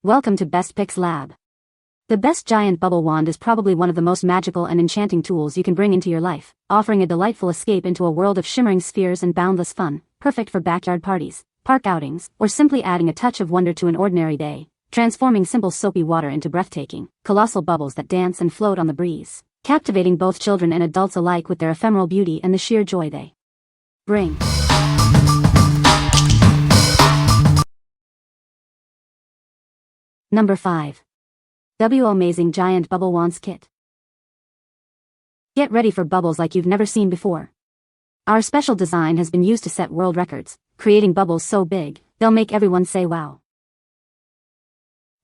Welcome to Best Picks Lab. The best giant bubble wand is probably one of the most magical and enchanting tools you can bring into your life, offering a delightful escape into a world of shimmering spheres and boundless fun, perfect for backyard parties, park outings, or simply adding a touch of wonder to an ordinary day, transforming simple soapy water into breathtaking, colossal bubbles that dance and float on the breeze, captivating both children and adults alike with their ephemeral beauty and the sheer joy they bring. Number 5. WOWmazing Giant Bubble Wands Kit. Get ready for bubbles like you've never seen before. Our special design has been used to set world records, creating bubbles so big, they'll make everyone say wow.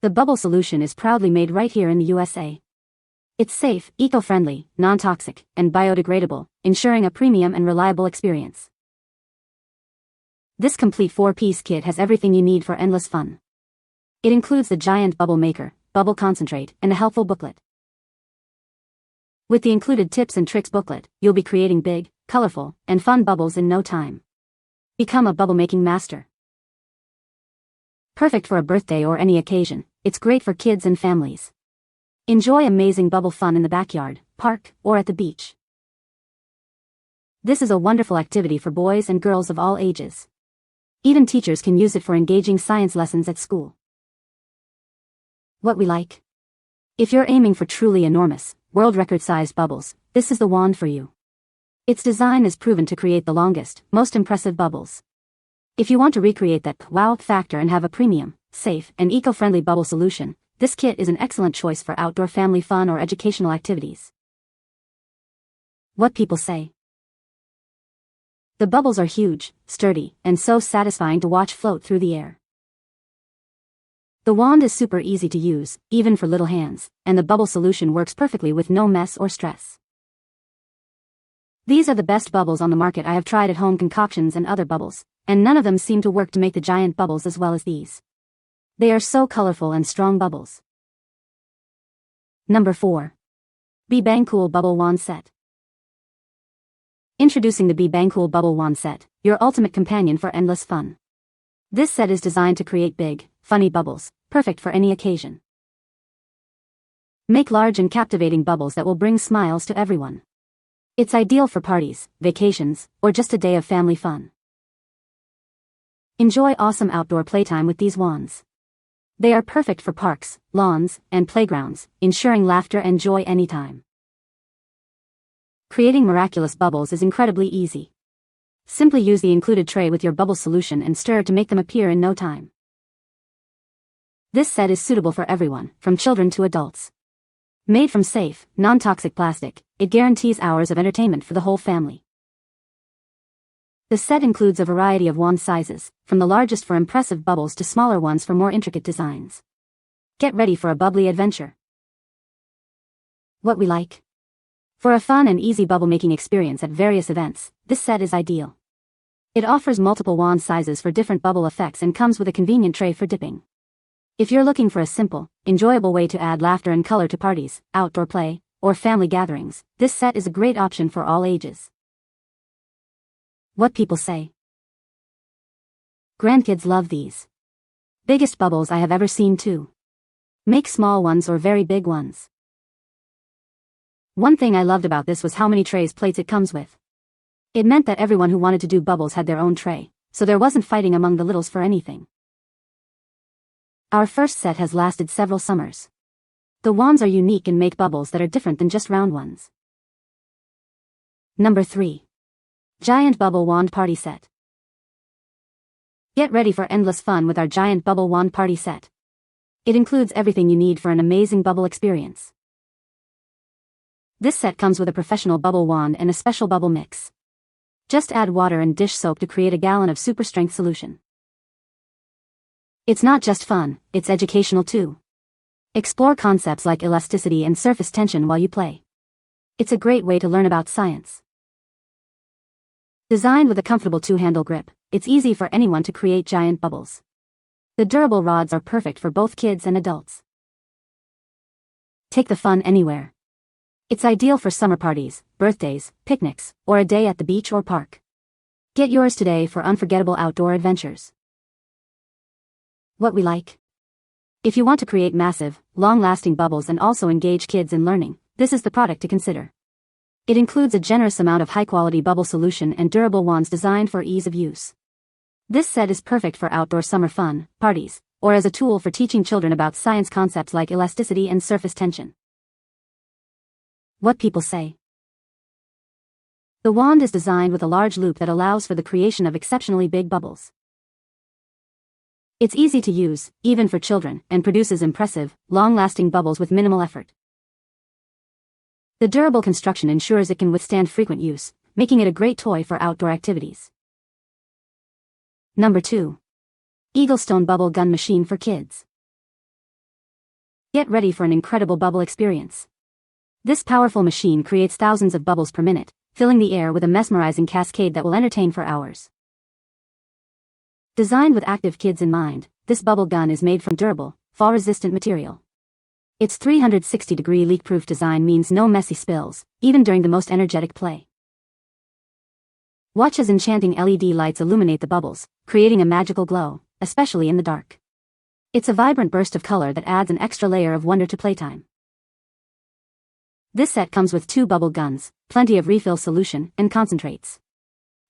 The bubble solution is proudly made right here in the USA. It's safe, eco-friendly, non-toxic, and biodegradable, ensuring a premium and reliable experience. This complete 4-piece kit has everything you need for endless fun. It includes the giant bubble maker, bubble concentrate, and a helpful booklet. With the included tips and tricks booklet, you'll be creating big, colorful, and fun bubbles in no time. Become a bubble-making master. Perfect for a birthday or any occasion, it's great for kids and families. Enjoy amazing bubble fun in the backyard, park, or at the beach. This is a wonderful activity for boys and girls of all ages. Even teachers can use it for engaging science lessons at school. What we like? If you're aiming for truly enormous, world record-sized bubbles, this is the wand for you. Its design is proven to create the longest, most impressive bubbles. If you want to recreate that wow factor and have a premium, safe, and eco-friendly bubble solution, this kit is an excellent choice for outdoor family fun or educational activities. What people say. The bubbles are huge, sturdy, and so satisfying to watch float through the air. The wand is super easy to use, even for little hands, and the bubble solution works perfectly with no mess or stress. These are the best bubbles on the market. I have tried at-home concoctions and other bubbles, and none of them seem to work to make the giant bubbles as well as these. They are so colorful and strong bubbles. Number 4. BANGCOOL Bubble Wand Set. Introducing the BANGCOOL Bubble Wand Set, your ultimate companion for endless fun. This set is designed to create big, funny bubbles, perfect for any occasion. Make large and captivating bubbles that will bring smiles to everyone. It's ideal for parties, vacations, or just a day of family fun. Enjoy awesome outdoor playtime with these wands. They are perfect for parks, lawns, and playgrounds, ensuring laughter and joy anytime. Creating miraculous bubbles is incredibly easy. Simply use the included tray with your bubble solution and stir to make them appear in no time. This set is suitable for everyone, from children to adults. Made from safe, non-toxic plastic, it guarantees hours of entertainment for the whole family. The set includes a variety of wand sizes, from the largest for impressive bubbles to smaller ones for more intricate designs. Get ready for a bubbly adventure. What we like? For a fun and easy bubble-making experience at various events, this set is ideal. It offers multiple wand sizes for different bubble effects and comes with a convenient tray for dipping. If you're looking for a simple, enjoyable way to add laughter and color to parties, outdoor play, or family gatherings, this set is a great option for all ages. What people say. Grandkids love these. Biggest bubbles I have ever seen too. Make small ones or very big ones. One thing I loved about this was how many plates it comes with. It meant that everyone who wanted to do bubbles had their own tray, so there wasn't fighting among the littles for anything. Our first set has lasted several summers. The wands are unique and make bubbles that are different than just round ones. Number 3. Giant Bubble Wand Party Set. Get ready for endless fun with our Giant Bubble Wand Party Set. It includes everything you need for an amazing bubble experience. This set comes with a professional bubble wand and a special bubble mix. Just add water and dish soap to create a gallon of super strength solution. It's not just fun, it's educational too. Explore concepts like elasticity and surface tension while you play. It's a great way to learn about science. Designed with a comfortable 2-handle grip, it's easy for anyone to create giant bubbles. The durable rods are perfect for both kids and adults. Take the fun anywhere. It's ideal for summer parties, birthdays, picnics, or a day at the beach or park. Get yours today for unforgettable outdoor adventures. What we like? If you want to create massive, long-lasting bubbles and also engage kids in learning, this is the product to consider. It includes a generous amount of high-quality bubble solution and durable wands designed for ease of use. This set is perfect for outdoor summer fun, parties, or as a tool for teaching children about science concepts like elasticity and surface tension. What people say. The wand is designed with a large loop that allows for the creation of exceptionally big bubbles. It's easy to use, even for children, and produces impressive, long-lasting bubbles with minimal effort. The durable construction ensures it can withstand frequent use, making it a great toy for outdoor activities. Number 2. EagleStone Bubble Gun Machine for Kids. Get ready for an incredible bubble experience. This powerful machine creates thousands of bubbles per minute, filling the air with a mesmerizing cascade that will entertain for hours. Designed with active kids in mind, this bubble gun is made from durable, fall-resistant material. Its 360-degree leak-proof design means no messy spills, even during the most energetic play. Watch as enchanting LED lights illuminate the bubbles, creating a magical glow, especially in the dark. It's a vibrant burst of color that adds an extra layer of wonder to playtime. This set comes with 2 bubble guns, plenty of refill solution, and concentrates.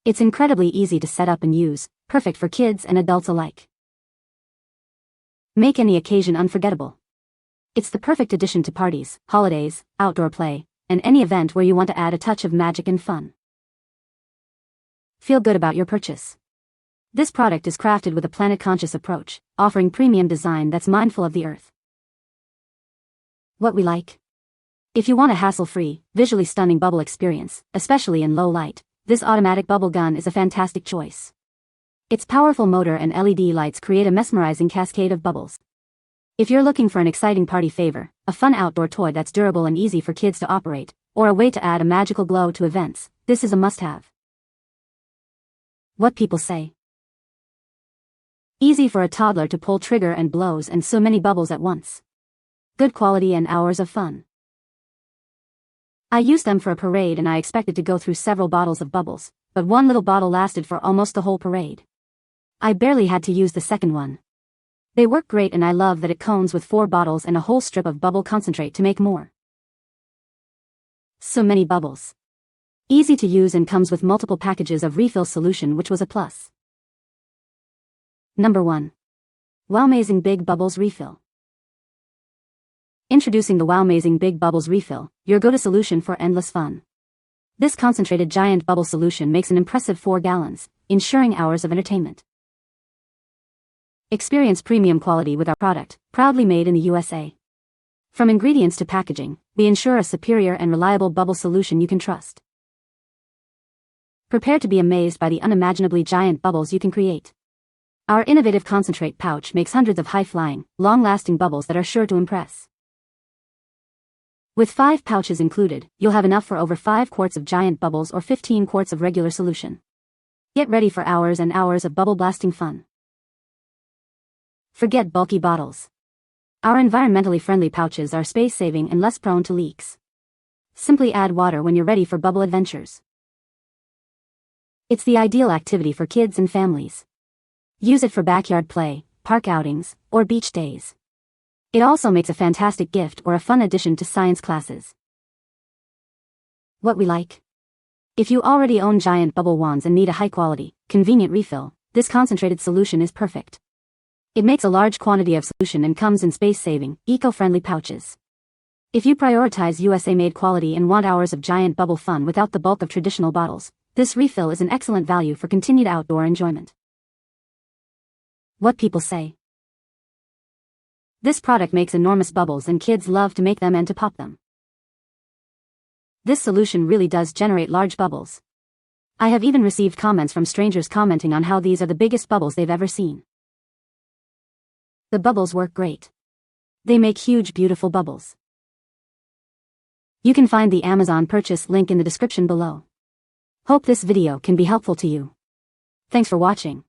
It's incredibly easy to set up and use, perfect for kids and adults alike. Make any occasion unforgettable. It's the perfect addition to parties, holidays, outdoor play, and any event where you want to add a touch of magic and fun. Feel good about your purchase. This product is crafted with a planet-conscious approach, offering premium design that's mindful of the earth. What we like. If you want a hassle-free, visually stunning bubble experience, especially in low light, this automatic bubble gun is a fantastic choice. Its powerful motor and LED lights create a mesmerizing cascade of bubbles. If you're looking for an exciting party favor, a fun outdoor toy that's durable and easy for kids to operate, or a way to add a magical glow to events, this is a must-have. What people say. Easy for a toddler to pull trigger and blows and so many bubbles at once. Good quality and hours of fun. I used them for a parade and I expected to go through several bottles of bubbles, but one little bottle lasted for almost the whole parade. I barely had to use the second one. They work great and I love that it comes with 4 bottles and a whole strip of bubble concentrate to make more. So many bubbles. Easy to use and comes with multiple packages of refill solution, which was a plus. Number 1. WOWmazing Big Bubbles Refill. Introducing the WOWmazing Big Bubbles Refill, your go-to solution for endless fun. This concentrated giant bubble solution makes an impressive 4 gallons, ensuring hours of entertainment. Experience premium quality with our product, proudly made in the USA. From ingredients to packaging, we ensure a superior and reliable bubble solution you can trust. Prepare to be amazed by the unimaginably giant bubbles you can create. Our innovative concentrate pouch makes hundreds of high-flying, long-lasting bubbles that are sure to impress. With 5 pouches included, you'll have enough for over 5 quarts of giant bubbles or 15 quarts of regular solution. Get ready for hours and hours of bubble blasting fun. Forget bulky bottles. Our environmentally friendly pouches are space-saving and less prone to leaks. Simply add water when you're ready for bubble adventures. It's the ideal activity for kids and families. Use it for backyard play, park outings, or beach days. It also makes a fantastic gift or a fun addition to science classes. What we like. If you already own giant bubble wands and need a high-quality, convenient refill, this concentrated solution is perfect. It makes a large quantity of solution and comes in space-saving, eco-friendly pouches. If you prioritize USA-made quality and want hours of giant bubble fun without the bulk of traditional bottles, this refill is an excellent value for continued outdoor enjoyment. What people say. This product makes enormous bubbles and kids love to make them and to pop them. This solution really does generate large bubbles. I have even received comments from strangers commenting on how these are the biggest bubbles they've ever seen. The bubbles work great. They make huge, beautiful bubbles. You can find the Amazon purchase link in the description below. Hope this video can be helpful to you. Thanks for watching.